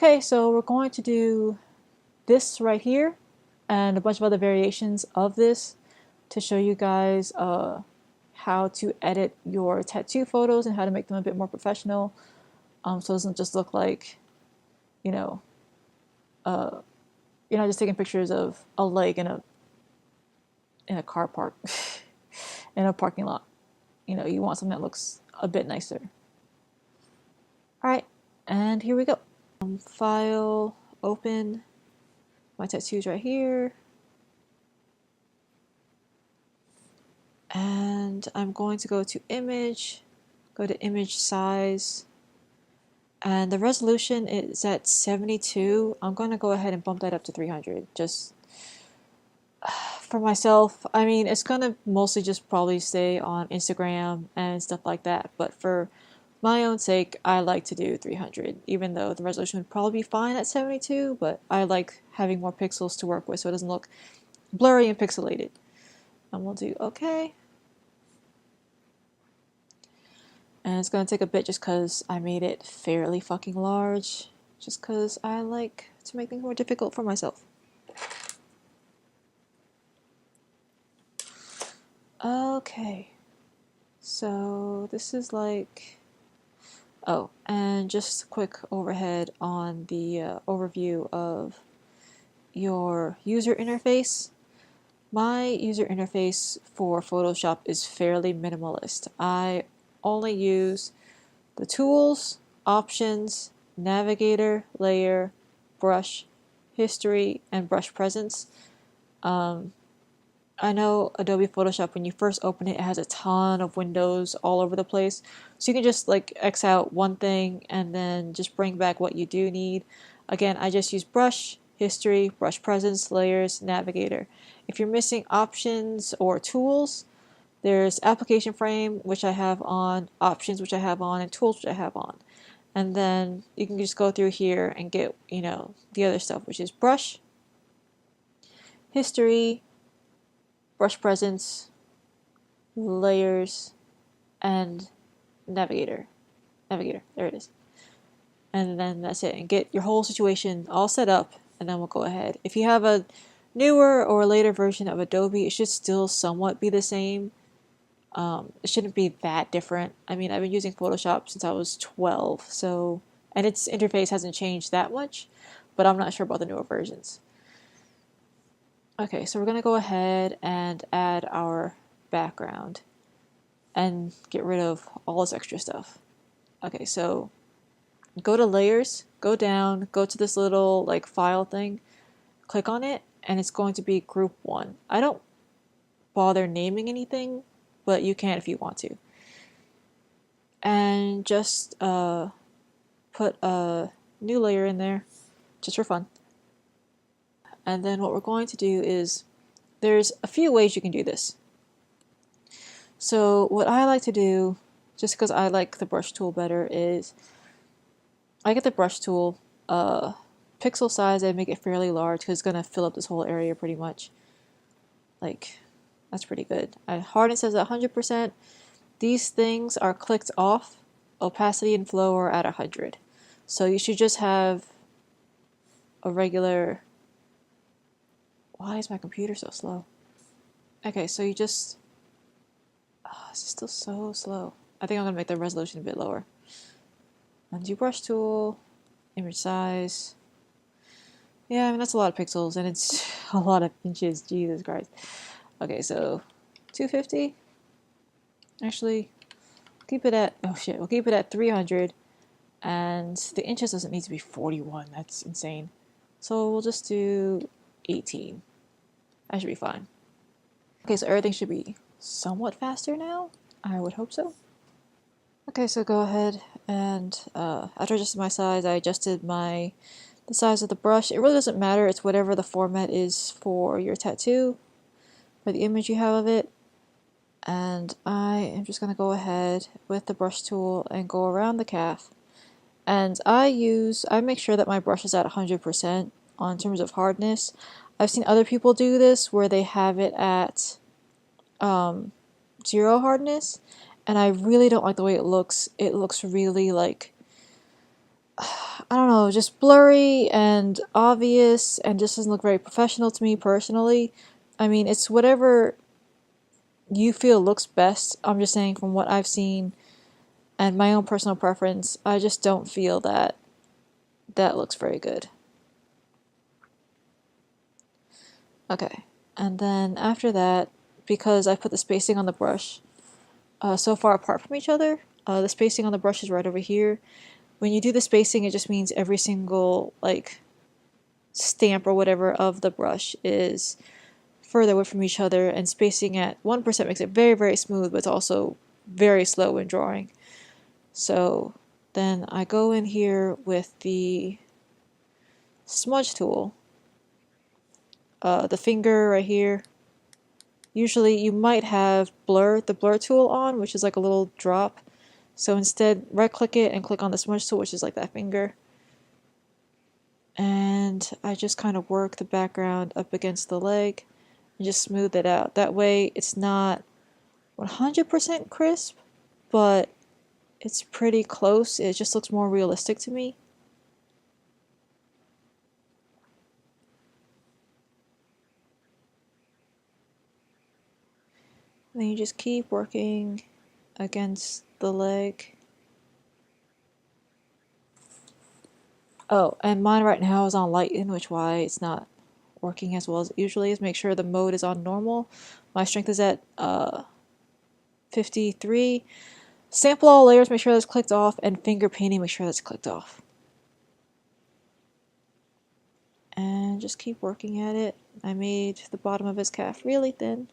Okay, so we're going to do this right here and a bunch of other variations of this to show you guys how to edit your tattoo photos and how to make them a bit more professional, so it doesn't just look like, you know, you're not just taking pictures of a leg in a car park in a parking lot. You know, you want something that looks a bit nicer. All right, and here we go. File, open, my tattoos right here. And I'm going to go to image, go to image size, and the resolution is at 72. I'm going to go ahead and bump that up to 300 just for myself. I mean, it's going to mostly just probably stay on Instagram and stuff like that, but for my own sake, I like to do 300, even though the resolution would probably be fine at 72, but I like having more pixels to work with so it doesn't look blurry and pixelated. And we'll do okay. And it's going to take a bit just because I made it fairly fucking large, just because I like to make things more difficult for myself. Okay, so this is like, oh, and just a quick overhead on the overview of your user interface. My user interface for Photoshop is fairly minimalist. I only use the tools, options, navigator, layer, brush, history, and brush presence. I know Adobe Photoshop, when you first open it, it has a ton of windows all over the place. So you can just like X out one thing and then just bring back what you do need. Again, I just use brush, history, brush presence, layers, navigator. If you're missing options or tools, there's application frame, which I have on, options, which I have on, and tools, which I have on. And then you can just go through here and get, you know, the other stuff, which is brush, history, brush presence, layers, and navigator. Navigator, there it is. And then that's it. And get your whole situation all set up, and then we'll go ahead. If you have a newer or later version of Adobe, it should still somewhat be the same. It shouldn't be that different. I mean, I've been using Photoshop since I was 12, so, and its interface hasn't changed that much, but I'm not sure about the newer versions. Okay, so we're going to go ahead and add our background and get rid of all this extra stuff. Okay, so go to layers, go down, go to this little like file thing, click on it, and it's going to be group 1. I don't bother naming anything, but you can if you want to. And just put a new layer in there, just for fun. And then what we're going to do is, there's a few ways you can do this. So what I like to do, just because I like the brush tool better, is I get the brush tool, pixel size, I make it fairly large because it's going to fill up this whole area pretty much. Like, that's pretty good. Hardness is at 100%. These things are clicked off. Opacity and flow are at 100. So you should just have a regular... Why is my computer so slow? Okay, so you just... Oh, this is still so slow. I think I'm going to make the resolution a bit lower. Undo brush tool, image size. Yeah, I mean, that's a lot of pixels, and it's a lot of inches. Jesus Christ. Okay, so 250. Actually, keep it at, oh shit, we'll keep it at 300. And the inches doesn't need to be 41. That's insane. So we'll just do 18. That should be fine. Okay, so everything should be somewhat faster now. I would hope so. Okay, so go ahead and after I adjusted my size, I adjusted the size of the brush. It really doesn't matter. It's whatever the format is for your tattoo, for the image you have of it. And I am just going to go ahead with the brush tool and go around the calf. And I make sure that my brush is at 100% on terms of hardness. I've seen other people do this where they have it at 0 hardness, and I really don't like the way it looks. It looks really like, I don't know, just blurry and obvious and just doesn't look very professional to me personally. I mean, it's whatever you feel looks best. I'm just saying from what I've seen and my own personal preference, I just don't feel that that looks very good. Okay, and then after that, because I put the spacing on the brush so far apart from each other, the spacing on the brush is right over here. When you do the spacing, it just means every single like stamp or whatever of the brush is further away from each other, and spacing at 1% makes it very, very smooth, but it's also very slow in drawing. So then I go in here with the smudge tool, the finger right here. Usually you might have the blur tool on, which is like a little drop. So instead, right click it and click on the smudge tool, which is like that finger. And I just kind of work the background up against the leg and just smooth it out. That way it's not 100% crisp, but it's pretty close. It just looks more realistic to me. And then you just keep working against the leg. Oh, and mine right now is on lighten, which why it's not working as well as it usually is. Make sure the mode is on normal. My strength is at 53. Sample all layers, make sure that's clicked off, and finger painting, make sure that's clicked off. And just keep working at it. I made the bottom of his calf really thin.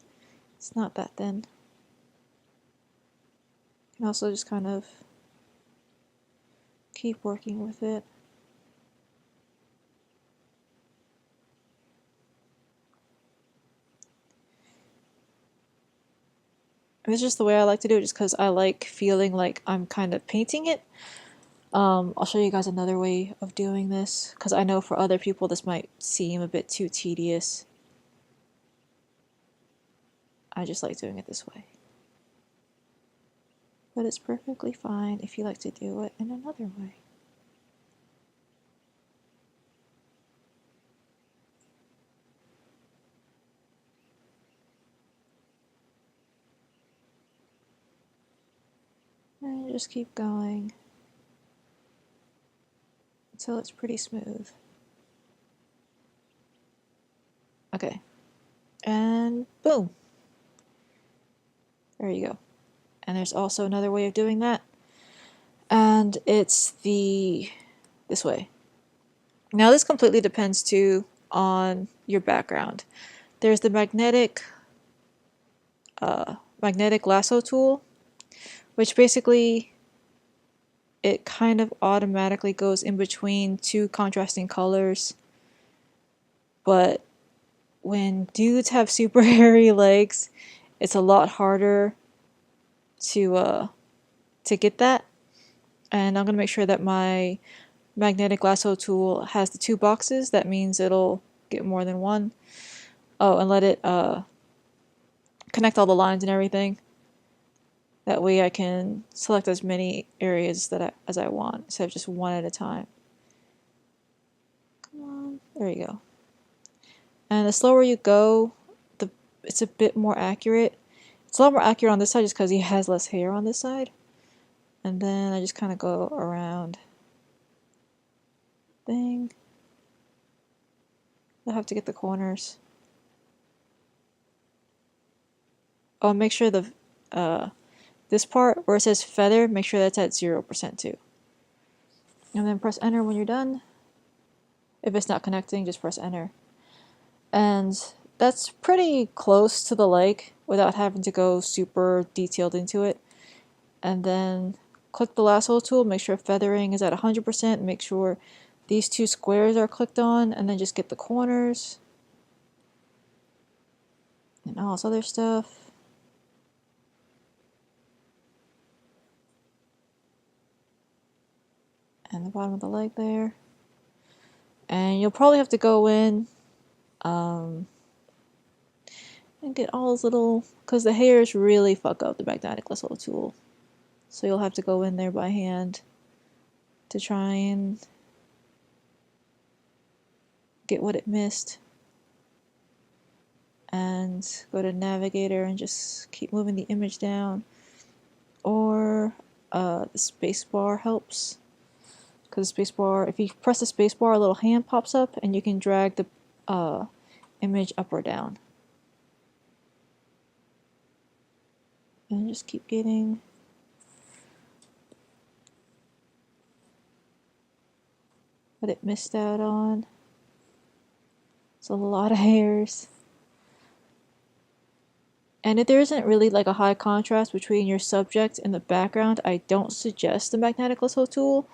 It's not that thin. You can also just kind of keep working with it. And it's just the way I like to do it, just because I like feeling like I'm kind of painting it. I'll show you guys another way of doing this, because I know for other people this might seem a bit too tedious. I just like doing it this way. But it's perfectly fine if you like to do it in another way. And you just keep going until it's pretty smooth. Okay, and boom. There you go. And there's also another way of doing that. And it's this way. Now this completely depends too on your background. There's the magnetic lasso tool, which basically it kind of automatically goes in between two contrasting colors. But when dudes have super hairy legs, it's a lot harder to get that. And I'm gonna make sure that my magnetic lasso tool has the two boxes. That means it'll get more than one. Oh, and let it connect all the lines and everything. That way I can select as many areas as I want instead of just one at a time. Come on, there you go. And the slower you go, it's a bit more accurate. It's a lot more accurate on this side just because he has less hair on this side. And then I just kind of go around thing. I'll have to get the corners. Oh, make sure the this part where it says feather, make sure that's at 0% too. And then press enter when you're done. If it's not connecting, just press enter. And that's pretty close to the leg without having to go super detailed into it. And then click the lasso tool, make sure feathering is at 100%, make sure these two squares are clicked on, and then just get the corners and all this other stuff. And the bottom of the leg there. And you'll probably have to go in and get all those little, because the hairs really fuck up the magnetic lasso tool. So you'll have to go in there by hand to try and get what it missed, and go to navigator and just keep moving the image down. Or the spacebar helps, because the spacebar, if you press the spacebar, a little hand pops up and you can drag the image up or down. And just keep getting what it missed out on. It's a lot of hairs. And if there isn't really like a high contrast between your subject and the background, I don't suggest the magnetic lasso tool.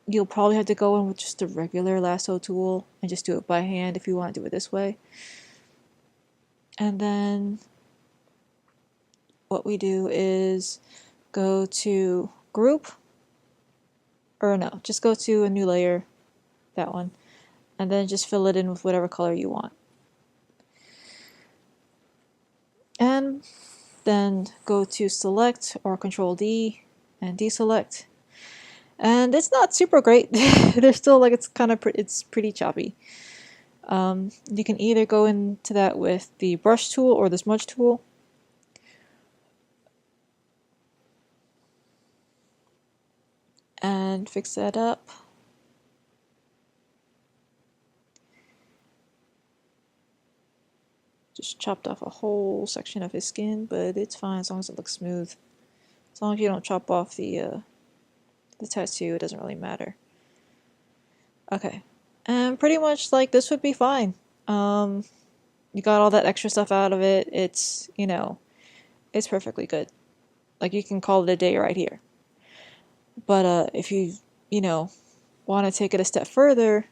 You'll probably have to go in with just a regular lasso tool and just do it by hand if you want to do it this way. And then what we do is go to group, or no, just go to a new layer, that one, and then just fill it in with whatever color you want. And then go to select or Control D and deselect. And it's not super great. There's still like it's pretty choppy. You can either go into that with the brush tool or the smudge tool. And fix that up. Just chopped off a whole section of his skin, but it's fine as long as it looks smooth. As long as you don't chop off the tattoo, it doesn't really matter. Okay, and pretty much like this would be fine. You got all that extra stuff out of it. It's, you know, it's perfectly good. Like, you can call it a day right here. But if you want to take it a step further,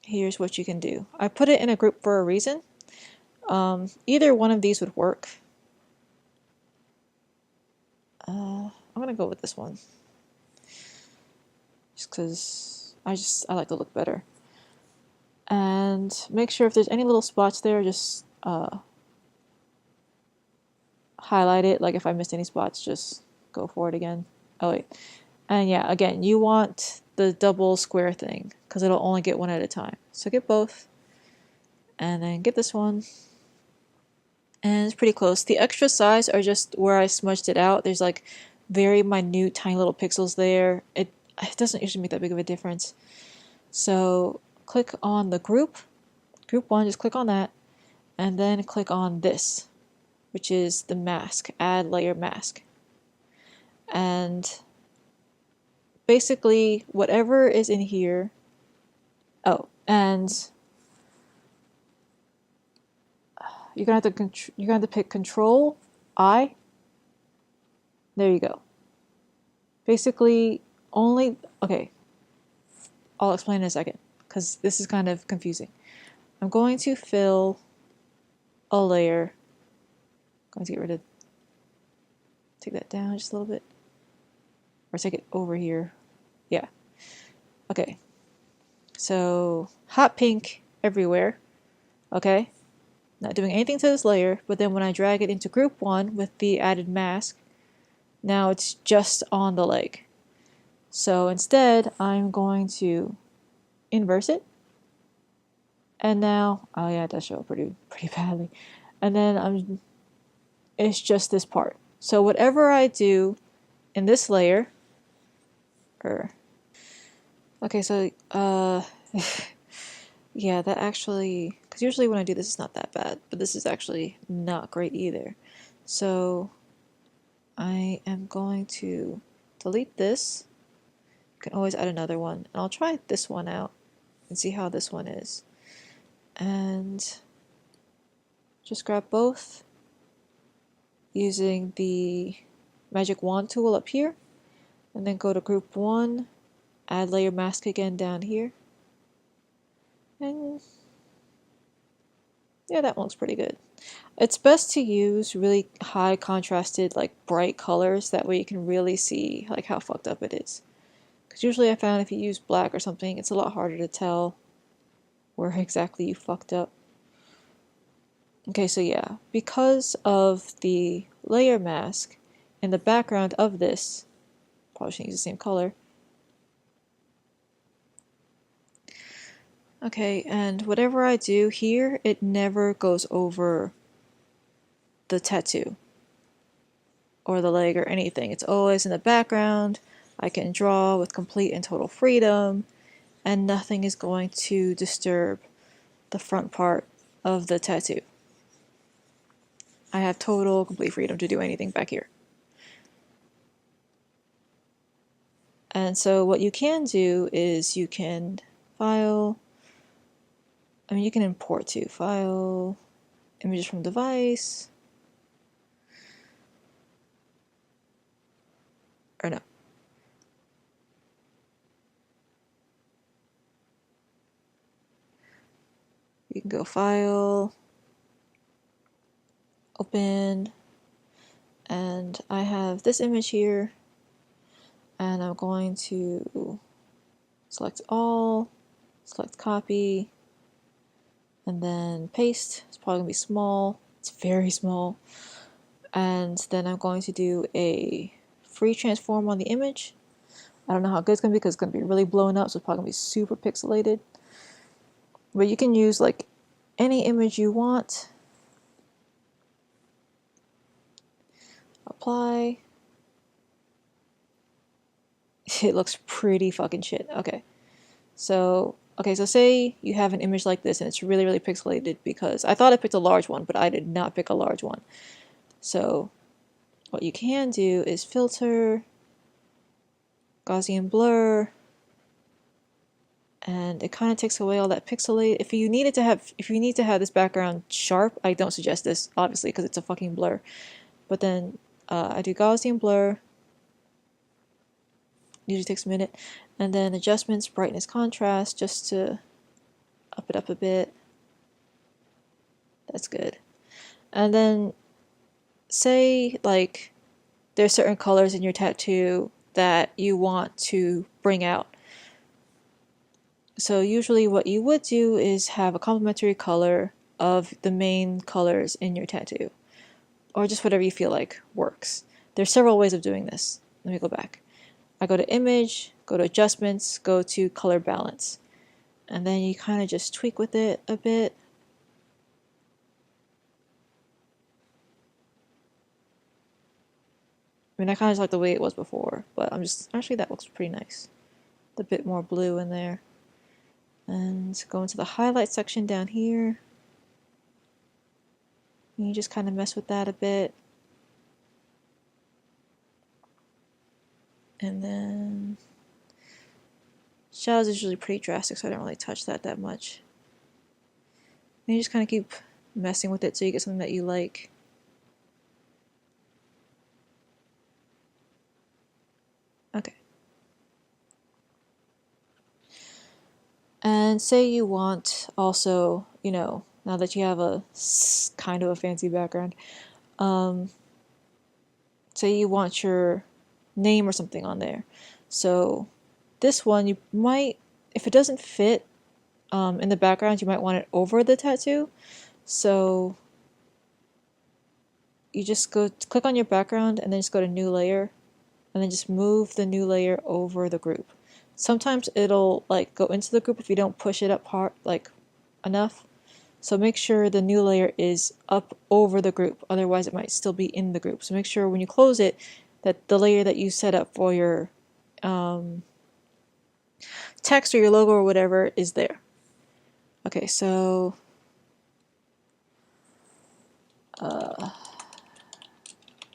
here's what you can do. I put it in a group for a reason. Either one of these would work. I'm gonna go with this one, just because I like to look better. And make sure if there's any little spots there, just highlight it. Like if I missed any spots, just go for it again. Oh wait, and yeah, again, you want the double square thing because it'll only get one at a time. So get both, and then get this one. And it's pretty close. The extra size are just where I smudged it out. There's like very minute, tiny little pixels there. It doesn't usually make that big of a difference. So click on the group 1, just click on that, and then click on this, which is the mask, add layer mask. And basically whatever is in here, oh, and you're gonna have to pick Control I. There you go. Basically, okay, I'll explain in a second because this is kind of confusing. I'm going to fill a layer. I'm going to take that down just a little bit, or take it over here. Yeah. Okay. So hot pink everywhere. Okay. Not doing anything to this layer, but then when I drag it into group 1 with the added mask, now it's just on the leg. So instead, I'm going to inverse it. And now, oh yeah, it does show up pretty badly. And then it's just this part. So whatever I do in this layer, okay, so yeah, that actually, because usually when I do this, it's not that bad, but this is actually not great either. So I am going to delete this. You can always add another one, and I'll try this one out and see how this one is. And just grab both using the magic wand tool up here, and then go to group 1, add layer mask again down here. And yeah, that one looks pretty good. It's best to use really high contrasted, like bright colors. That way you can really see like how fucked up it is. Because usually I found if you use black or something, it's a lot harder to tell where exactly you fucked up. Okay, so yeah, because of the layer mask in the background of this, probably shouldn't use the same color. Okay, and whatever I do here, it never goes over the tattoo or the leg or anything. It's always in the background. I can draw with complete and total freedom, and nothing is going to disturb the front part of the tattoo. I have total, complete freedom to do anything back here. And so what you can do is you can file, you can import to file, images from device, or no. You can go file, open, and I have this image here, and I'm going to select all, select copy, and then paste. It's probably gonna be small. It's very small. And then I'm going to do a free transform on the image. I don't know how good it's gonna be because it's gonna be really blown up, so it's probably gonna be super pixelated. But you can use like any image you want. Apply. It looks pretty fucking shit. Okay. So say you have an image like this and it's really, really pixelated because I thought I picked a large one, but I did not pick a large one. So what you can do is filter, Gaussian blur, and it kind of takes away all that pixelate. If you need to have this background sharp, I don't suggest this obviously because it's a fucking blur. But then I do Gaussian blur. Usually takes a minute, and then adjustments, brightness, contrast, just to up it up a bit. That's good. And then say like there's certain colors in your tattoo that you want to bring out. So usually what you would do is have a complementary color of the main colors in your tattoo, or just whatever you feel like works. There's several ways of doing this. Let me go back. I go to image, go to adjustments, go to color balance, and then you kind of just tweak with it a bit. I kind of just like the way it was before, but actually that looks pretty nice. A bit more blue in there. And go into the highlight section down here. And you just kind of mess with that a bit. And then shadows is usually pretty drastic, so I don't really touch that much. And you just kind of keep messing with it so you get something that you like. Okay. And say you want also, now that you have a kind of a fancy background, say you want your name or something on there. So this one, you might, if it doesn't fit in the background, you might want it over the tattoo. So you just click on your background and then just go to new layer and then just move the new layer over the group. Sometimes it'll like go into the group if you don't push it up hard, like enough. So make sure the new layer is up over the group, otherwise it might still be in the group. So make sure when you close it that the layer that you set up for your text or your logo or whatever is there. Okay, so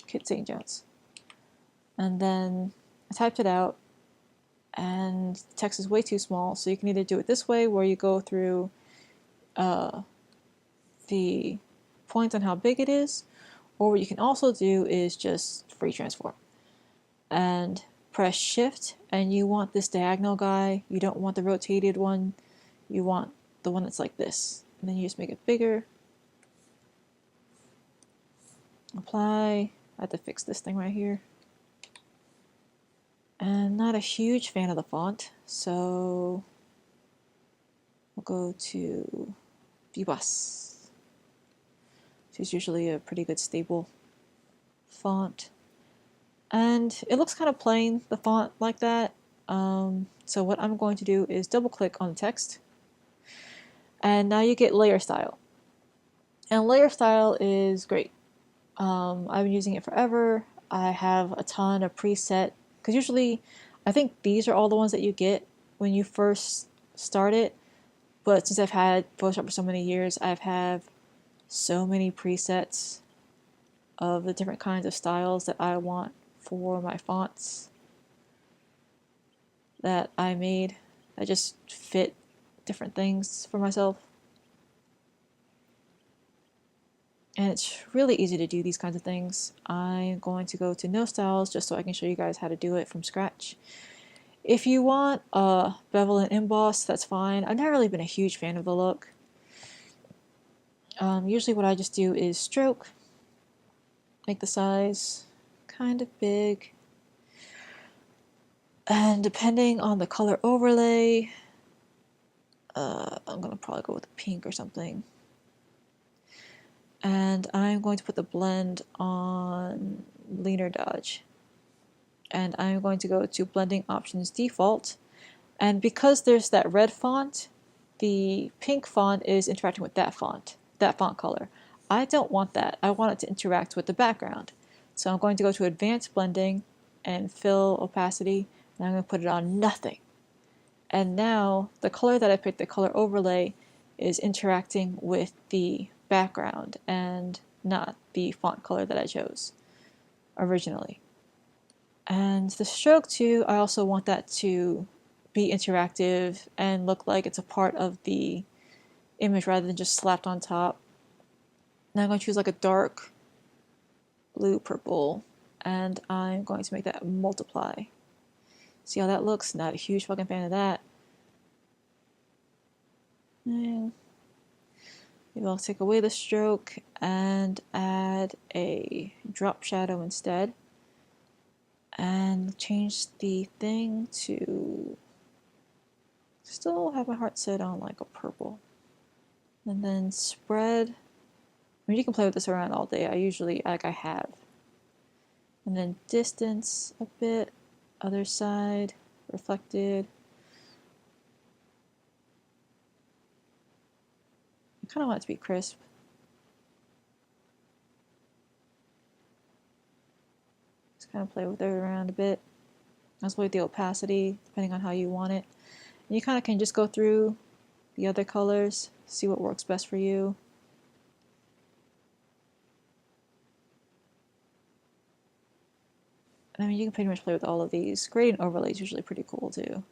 Kit St. John's. And then I typed it out and the text is way too small, so you can either do it this way where you go through the points on how big it is, or what you can also do is just free transform and press shift, and you want this diagonal guy, you don't want the rotated one, you want the one that's like this, and then you just make it bigger, apply. I have to fix this thing right here. And not a huge fan of the font, so we'll go to Vibas, which is usually a pretty good stable font. And it looks kind of plain, the font like that. So what I'm going to do is double click on the text. And now you get layer style. And layer style is great. I've been using it forever. I have a ton of preset, because usually I think these are all the ones that you get when you first start it. But since I've had Photoshop for so many years, I've had so many presets of the different kinds of styles that I want for my fonts that I made that just fit different things for myself. And it's really easy to do these kinds of things. I'm going to go to no styles just so I can show you guys how to do it from scratch. If you want a bevel and emboss, that's fine. I've never really been a huge fan of the look. Usually what I just do is stroke, make the size kind of big, and depending on the color overlay, I'm going to probably go with a pink or something. And I'm going to put the blend on Leaner Dodge. And I'm going to go to blending options default. And because there's that red font, the pink font is interacting with that font color. I don't want that. I want it to interact with the background. So I'm going to go to advanced blending and fill opacity, and I'm going to put it on nothing. And now the color that I picked, the color overlay, is interacting with the background and not the font color that I chose originally. And the stroke too, I also want that to be interactive and look like it's a part of the image rather than just slapped on top. Now I'm going to choose like a dark blue purple, and I'm going to make that multiply. See how that looks? Not a huge fucking fan of that. And maybe I'll take away the stroke and add a drop shadow instead. And change the thing to still have my heart set on like a purple. And then spread. I mean, you can play with this around all day. I have. And then distance a bit, other side, reflected. I kind of want it to be crisp. Just kind of play with it around a bit. As well with the opacity, depending on how you want it. And you kind of can just go through the other colors, see what works best for you. I mean, you can pretty much play with all of these. Gradient overlay is usually pretty cool too.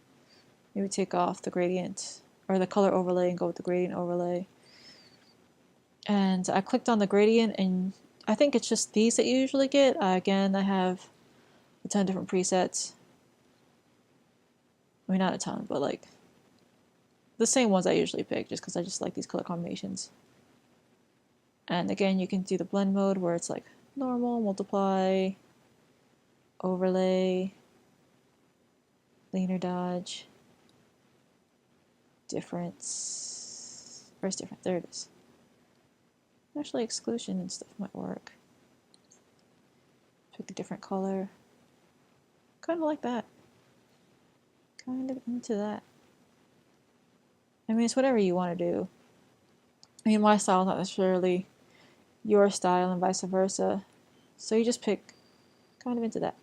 Maybe take off the gradient or the color overlay and go with the gradient overlay. And I clicked on the gradient, and I think it's just these that you usually get. Again, I have a ton of different presets. I mean, not a ton, but like the same ones I usually pick just because I just like these color combinations. And again, you can do the blend mode where it's like normal, multiply, overlay, Leaner Dodge, difference. Where's different? There it is. Actually, exclusion and stuff might work. Pick a different color. Kind of like that. Kind of into that. I mean, it's whatever you want to do. I mean, my style is not necessarily your style and vice versa. So you just pick kind of into that.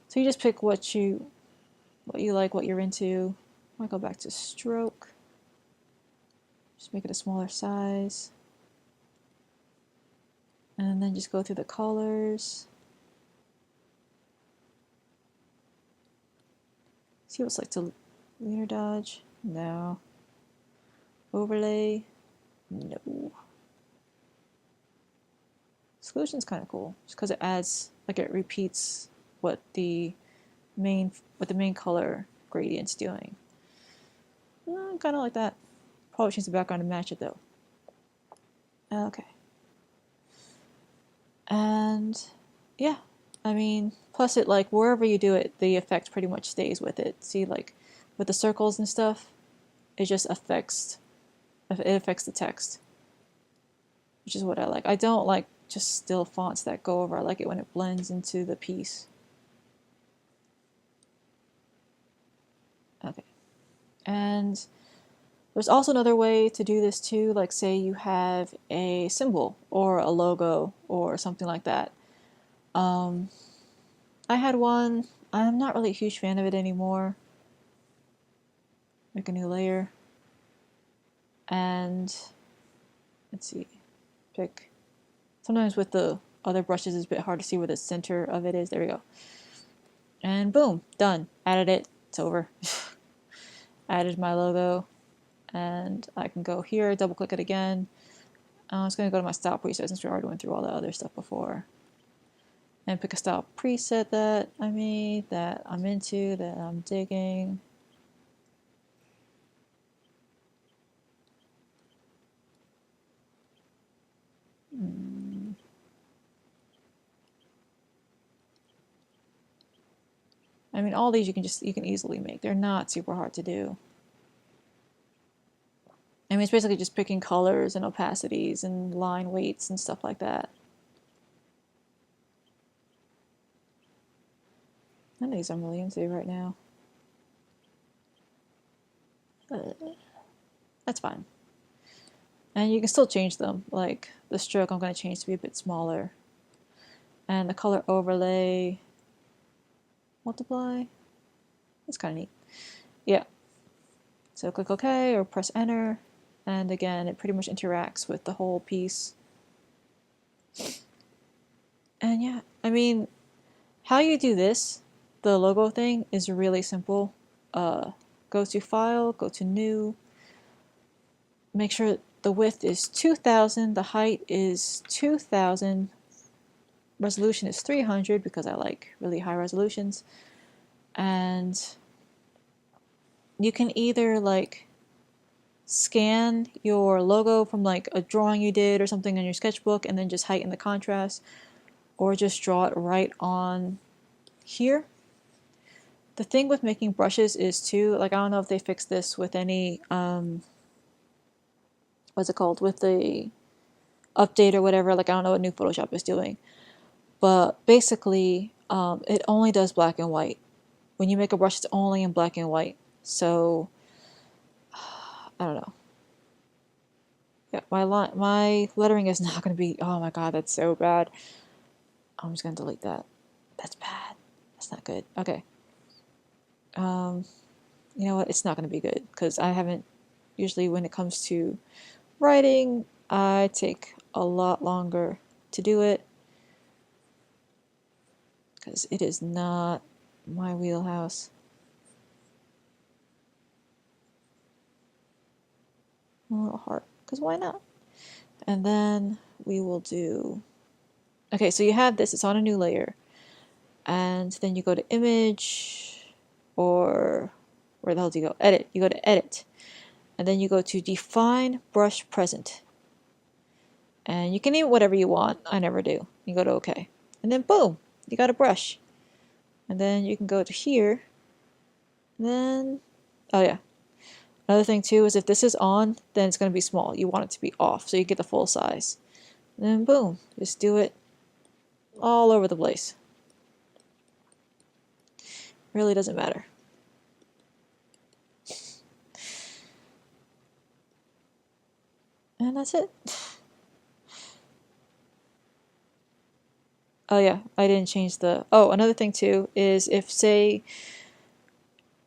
So you just pick what you like, what you're into. I might go back to stroke. Just make it a smaller size. And then just go through the colors. See what's like to Leaner Dodge? No. Overlay? No. Exclusion's kind of cool, just because it adds, like it repeats what the main color gradient's doing. Kind of like that. Probably change the background to match it though. Okay. And yeah, I mean, plus it like wherever you do it, the effect pretty much stays with it. See, like with the circles and stuff, it just affects the text, which is what I like. I don't like just still fonts that go over. I like it when it blends into the piece. Okay, and There's also another way to do this too, like say you have a symbol or a logo or something like that. I had one. I'm not really a huge fan of it anymore. Make a new layer. And let's see, pick. Sometimes with the other brushes it's a bit hard to see where the center of it is. There we go. And boom, done. Added it. It's over. Added my logo. And I can go here, double click it again. I'm just going to go to my style preset since we already went through all the other stuff before. And pick a style preset that I made, that I'm into, that I'm digging. I mean, all these you can easily make. They're not super hard to do. I mean, it's basically just picking colors and opacities and line weights and stuff like that. None of these I'm really into right now. That's fine. And you can still change them. Like the stroke I'm going to change to be a bit smaller. And the color overlay, multiply. That's kind of neat. Yeah. So click OK or press enter. And again, it pretty much interacts with the whole piece. And yeah, I mean, how you do this, the logo thing, is really simple. Go to File, go to New. Make sure the width is 2000, the height is 2000, resolution is 300 because I like really high resolutions. And you can either like scan your logo from like a drawing you did or something in your sketchbook and then just heighten the contrast, or just draw it right on here. The thing with making brushes is too, like I don't know if they fixed this with any what's it called, with the update or whatever, like I don't know what new Photoshop is doing, but basically it only does black and white. When you make a brush, it's only in black and white. So I don't know. Yeah, my lettering is not going to be, oh my god, that's so bad. I'm just going to delete that. That's bad. That's not good. Okay. You know what? It's not going to be good because I haven't, usually when it comes to writing, I take a lot longer to do it because it is not my wheelhouse. A little heart, because why not? And then we will do, okay, so you have this, it's on a new layer, and then you go to image, or where the hell do you go? Edit. You go to edit, and then you go to define brush present, and you can name it whatever you want. I never do. You go to OK, and then boom, you got a brush. And then you can go to here, and then, oh yeah, another thing too is if this is on, then it's going to be small. You want it to be off so you get the full size. And then boom, just do it all over the place. Really doesn't matter. And that's it. Oh yeah, I didn't change the, oh, another thing too is if, say,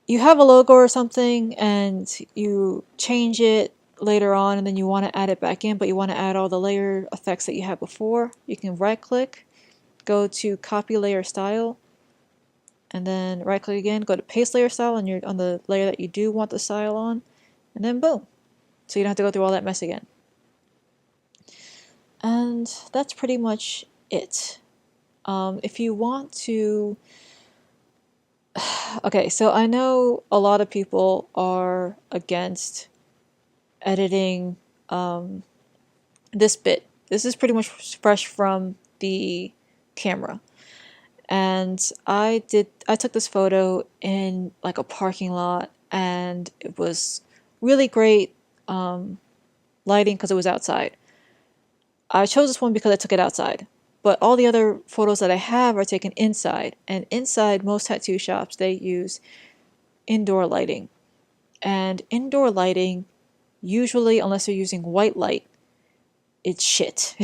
you have a logo or something and you change it later on and then you want to add it back in, but you want to add all the layer effects that you had before, you can right click, go to copy layer style, and then right click again, go to paste layer style on the layer that you do want the style on, and then boom. So you don't have to go through all that mess again. And that's pretty much it. If you want to, okay, so I know a lot of people are against editing this bit. This is pretty much fresh from the camera. And I took this photo in like a parking lot, and it was really great lighting because it was outside. I chose this one because I took it outside, but all the other photos that I have are taken inside, and inside most tattoo shops they use indoor lighting, and indoor lighting Usually, unless you're using white light, it's shit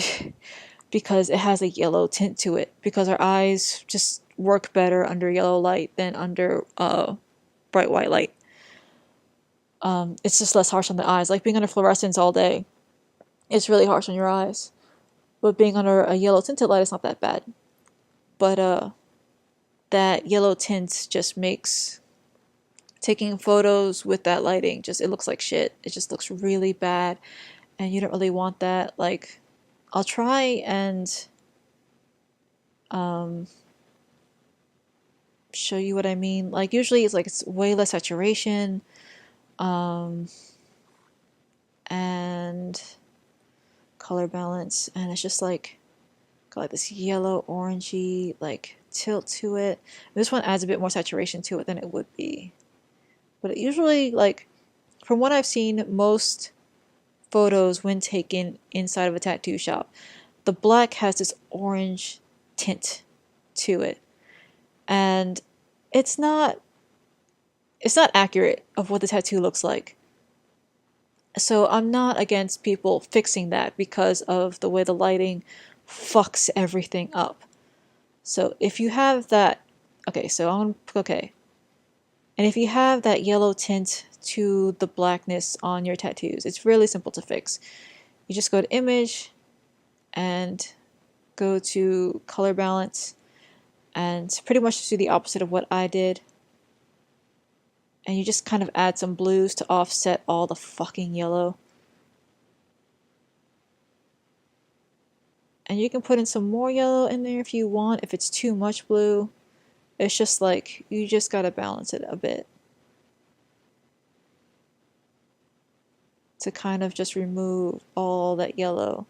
because it has a yellow tint to it. Because our eyes just work better under yellow light than under bright white light. It's just less harsh on the eyes. Like being under fluorescence all day, it's really harsh on your eyes. But being under a yellow tinted light is not that bad. But that yellow tint just makes taking photos with that lighting just, it looks like shit. It just looks really bad, and you don't really want that. Like, I'll try and show you what I mean. Like, usually it's like it's way less saturation, and color balance, and it's just like got like this yellow orangey like tilt to it. This one adds a bit more saturation to it than it would be. But it usually, like, from what I've seen, most photos when taken inside of a tattoo shop, the black has this orange tint to it. And it's not accurate of what the tattoo looks like. So I'm not against people fixing that because of the way the lighting fucks everything up. So if you have that, okay, so I'm okay. And if you have that yellow tint to the blackness on your tattoos, it's really simple to fix. You just go to image and go to color balance and pretty much do the opposite of what I did. And you just kind of add some blues to offset all the fucking yellow. And you can put in some more yellow in there if you want, if it's too much blue. It's just like, you just gotta balance it a bit to kind of just remove all that yellow.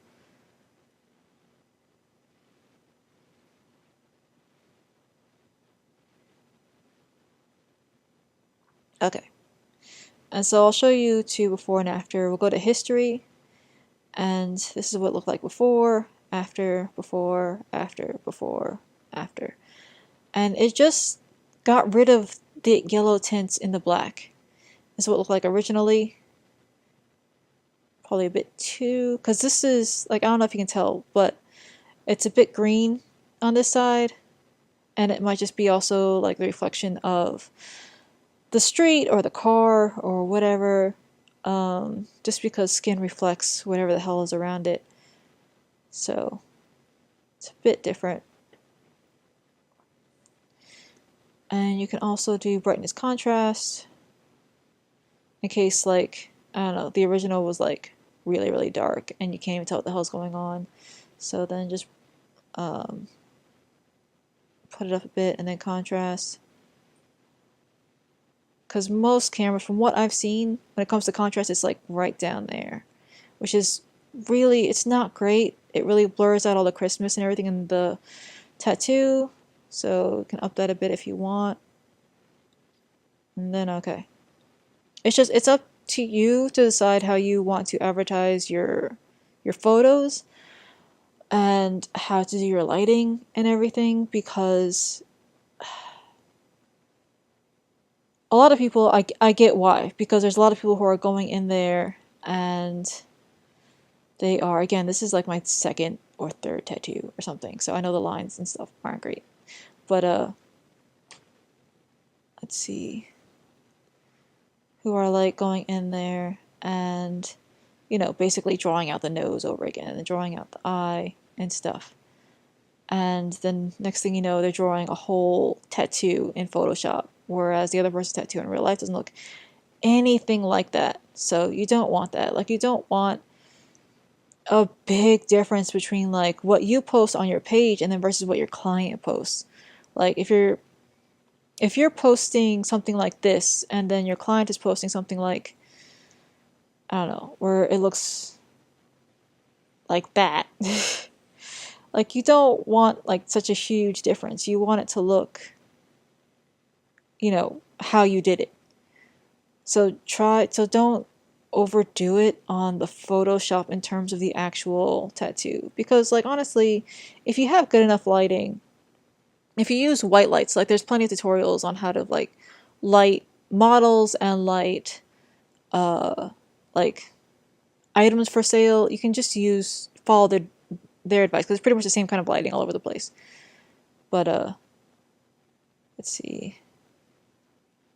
Okay. And so I'll show you two before and after. We'll go to history, and this is what it looked like before, after, before, after, before, after. And it just got rid of the yellow tints in the black. This is what it looked like originally. Probably a bit too, because this is, like, I don't know if you can tell, but it's a bit green on this side, and it might just be also like the reflection of the street or the car or whatever, just because skin reflects whatever the hell is around it. So it's a bit different. And you can also do brightness contrast in case, like, I don't know, the original was like really, really dark and you can't even tell what the hell's going on. So then just put it up a bit and then contrast. Because most cameras, from what I've seen, when it comes to contrast, it's like right down there, which is really, it's not great. It really blurs out all the Christmas and everything in the tattoo. So you can up that a bit if you want. And then, okay. It's up to you to decide how you want to advertise your photos and how to do your lighting and everything, because a lot of people, I get why, because there's a lot of people who are going in there and they are, again, this is like my second or third tattoo or something, so I know the lines and stuff aren't great. But let's see, who are like going in there and, you know, basically drawing out the nose over again and drawing out the eye and stuff. And then next thing you know, they're drawing a whole tattoo in Photoshop, whereas the other person's tattoo in real life doesn't look anything like that. So you don't want that. Like, you don't want a big difference between like what you post on your page and then versus what your client posts. Like, if you're posting something like this and then your client is posting something like, I don't know, where it looks like that. Like, you don't want like such a huge difference. You want it to look, you know, how you did it. So don't overdo it on the Photoshop in terms of the actual tattoo. Because, like, honestly, if you have good enough lighting, if you use white lights, like, there's plenty of tutorials on how to like light models and light like items for sale, you can just follow their advice, because it's pretty much the same kind of lighting all over the place. But let's see.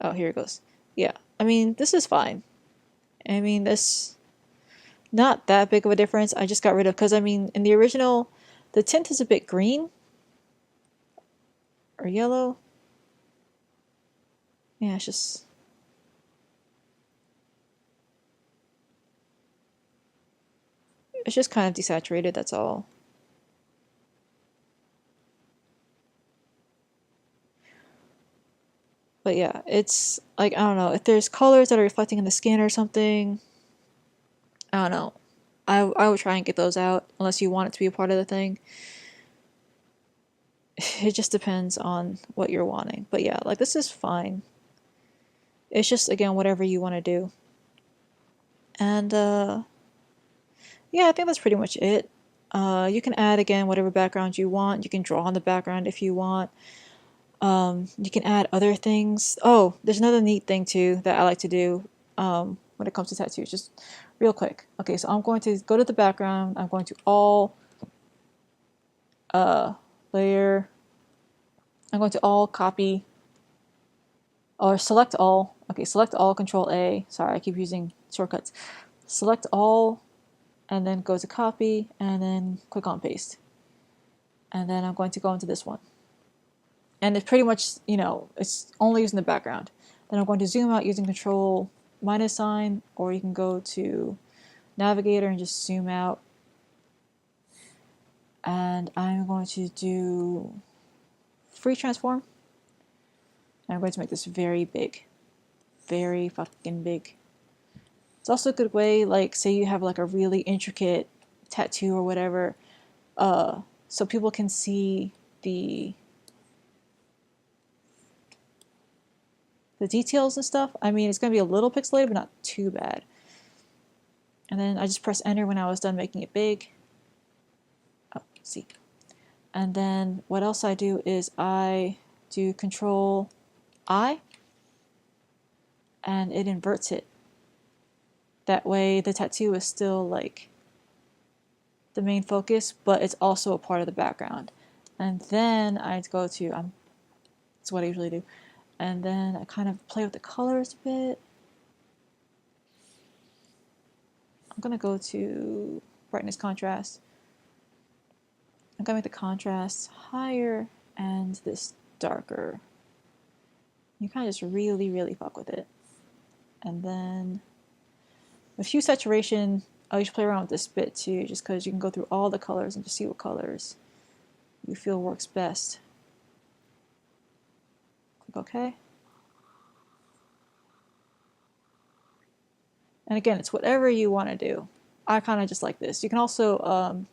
Oh, here it goes. Yeah, I mean, this is fine. I mean, this not that big of a difference. I just got rid of, because I mean, in the original, the tint is a bit green or yellow. Yeah, it's just kind of desaturated, that's all. But yeah, it's like, I don't know, if there's colors that are reflecting in the skin or something, I don't know. I would try and get those out unless you want it to be a part of the thing. It just depends on what you're wanting. But yeah, like this is fine. It's just, again, whatever you want to do. And yeah, I think that's pretty much it. You can add, again, whatever background you want. You can draw on the background if you want. You can add other things. Oh, there's another neat thing too that I like to do when it comes to tattoos. Just real quick. Okay, so I'm going to go to the background. I'm going to all layer. I'm going to all copy or select all. Okay, select all, Control A. Sorry, I keep using shortcuts. Select all, and then go to copy, and then click on paste. And then I'm going to go into this one. And it's pretty much, it's only using the background. Then I'm going to zoom out using Control minus sign, or you can go to Navigator and just zoom out. And I'm going to do free transform. I'm going to make this very big. Very fucking big. It's also a good way, like, say you have like a really intricate tattoo or whatever, so people can see the details and stuff. I mean, it's going to be a little pixelated, but not too bad. And then I just press enter when I was done making it big. Oh, see. And then what else I do is I do Control I, and it inverts it. That way the tattoo is still like the main focus, but it's also a part of the background. And then I go to, that's what I usually do. And then I kind of play with the colors a bit. I'm gonna go to brightness contrast. I'm gonna make the contrast higher and this darker. You kind of just really, really fuck with it. And then with hue saturation, I usually play around with this bit too, just because you can go through all the colors and just see what colors you feel works best. Click OK. And again, it's whatever you want to do. I kind of just like this. You can also,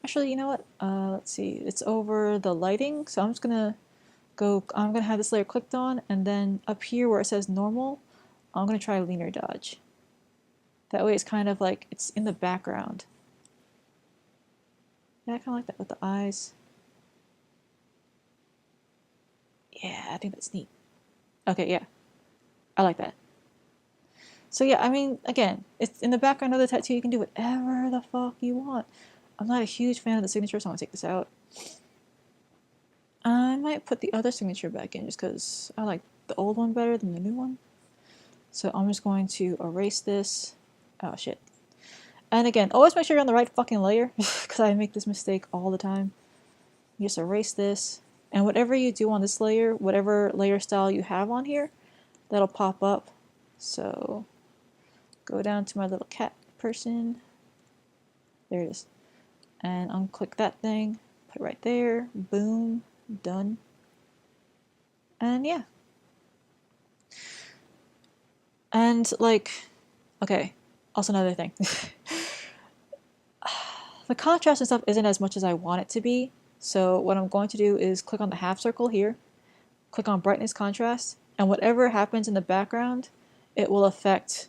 actually, you know what? Let's see. It's over the lighting, so I'm just gonna I'm gonna have this layer clicked on, and then up here where it says normal, I'm gonna try linear dodge. That way it's kind of like it's in the background. Yeah, I kind of like that with the eyes. Yeah, I think that's neat. Okay, yeah. I like that. So yeah, I mean, again, it's in the background of the tattoo. You can do whatever the fuck you want. I'm not a huge fan of the signature, so I'm gonna take this out. I might put the other signature back in just because I like the old one better than the new one. So I'm just going to erase this. Oh shit. And again, always make sure you're on the right fucking layer because I make this mistake all the time. You just erase this, and whatever you do on this layer, whatever layer style you have on here, that'll pop up. So go down to my little cat person. There it is. And unclick that thing, put it right there, boom, done. And yeah. And like, okay, also another thing. The contrast and stuff isn't as much as I want it to be. So what I'm going to do is click on the half circle here, click on brightness contrast, and whatever happens in the background, it will affect,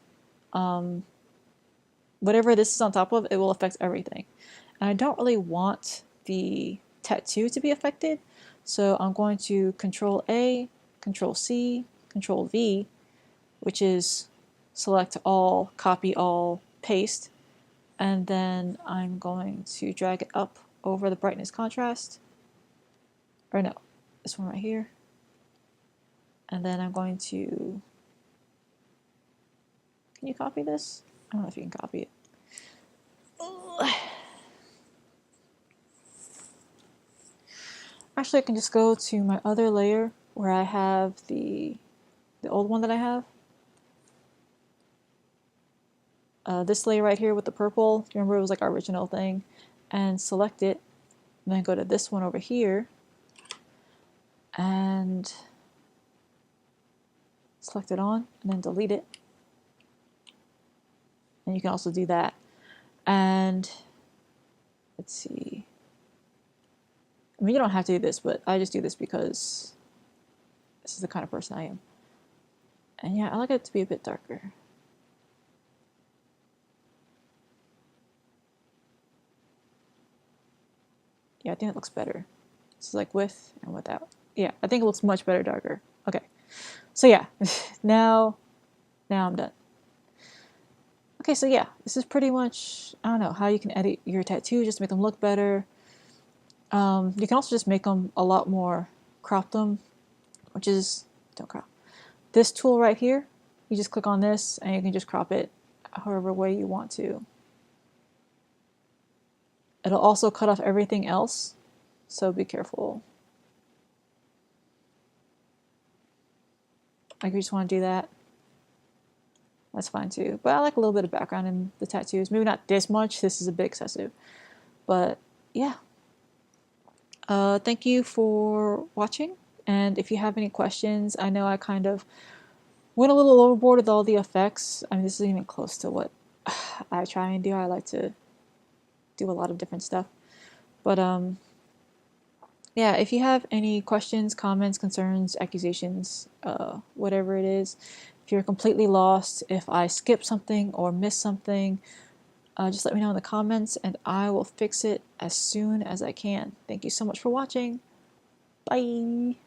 whatever this is on top of, it will affect everything. And I don't really want the tattoo to be affected, so I'm going to Control A, Control C, Control V, which is select all, copy all, paste, and then I'm going to drag it up over the brightness contrast, or no, this one right here, and then I'm going to, can you copy this? I don't know if you can copy it. Ugh. Actually, I can just go to my other layer where I have the old one that I have. This layer right here with the purple, remember it was like our original thing, and select it, and then go to this one over here, and select it on, and then delete it. And you can also do that. And let's see. I mean, you don't have to do this, but I just do this because this is the kind of person I am. And yeah, I like it to be a bit darker. Yeah, I think it looks better. This is like with and without. Yeah, I think it looks much better darker. Okay. So yeah, now I'm done. Okay, so yeah, this is pretty much, I don't know, how you can edit your tattoos just to make them look better. You can also just make them a lot more, crop them, which is, don't crop. This tool right here, you just click on this and you can just crop it however way you want to. It'll also cut off everything else, so be careful. Like if you just want to do that, that's fine too. But I like a little bit of background in the tattoos. Maybe not this much, this is a bit excessive. But yeah. Thank you for watching. And if you have any questions, I know I kind of went a little overboard with all the effects. I mean, this isn't even close to what I try and do. I like to do a lot of different stuff. But yeah, if you have any questions, comments, concerns, accusations, whatever it is, if you're completely lost, if I skip something or miss something, just let me know in the comments and I will fix it as soon as I can. Thank you so much for watching. Bye!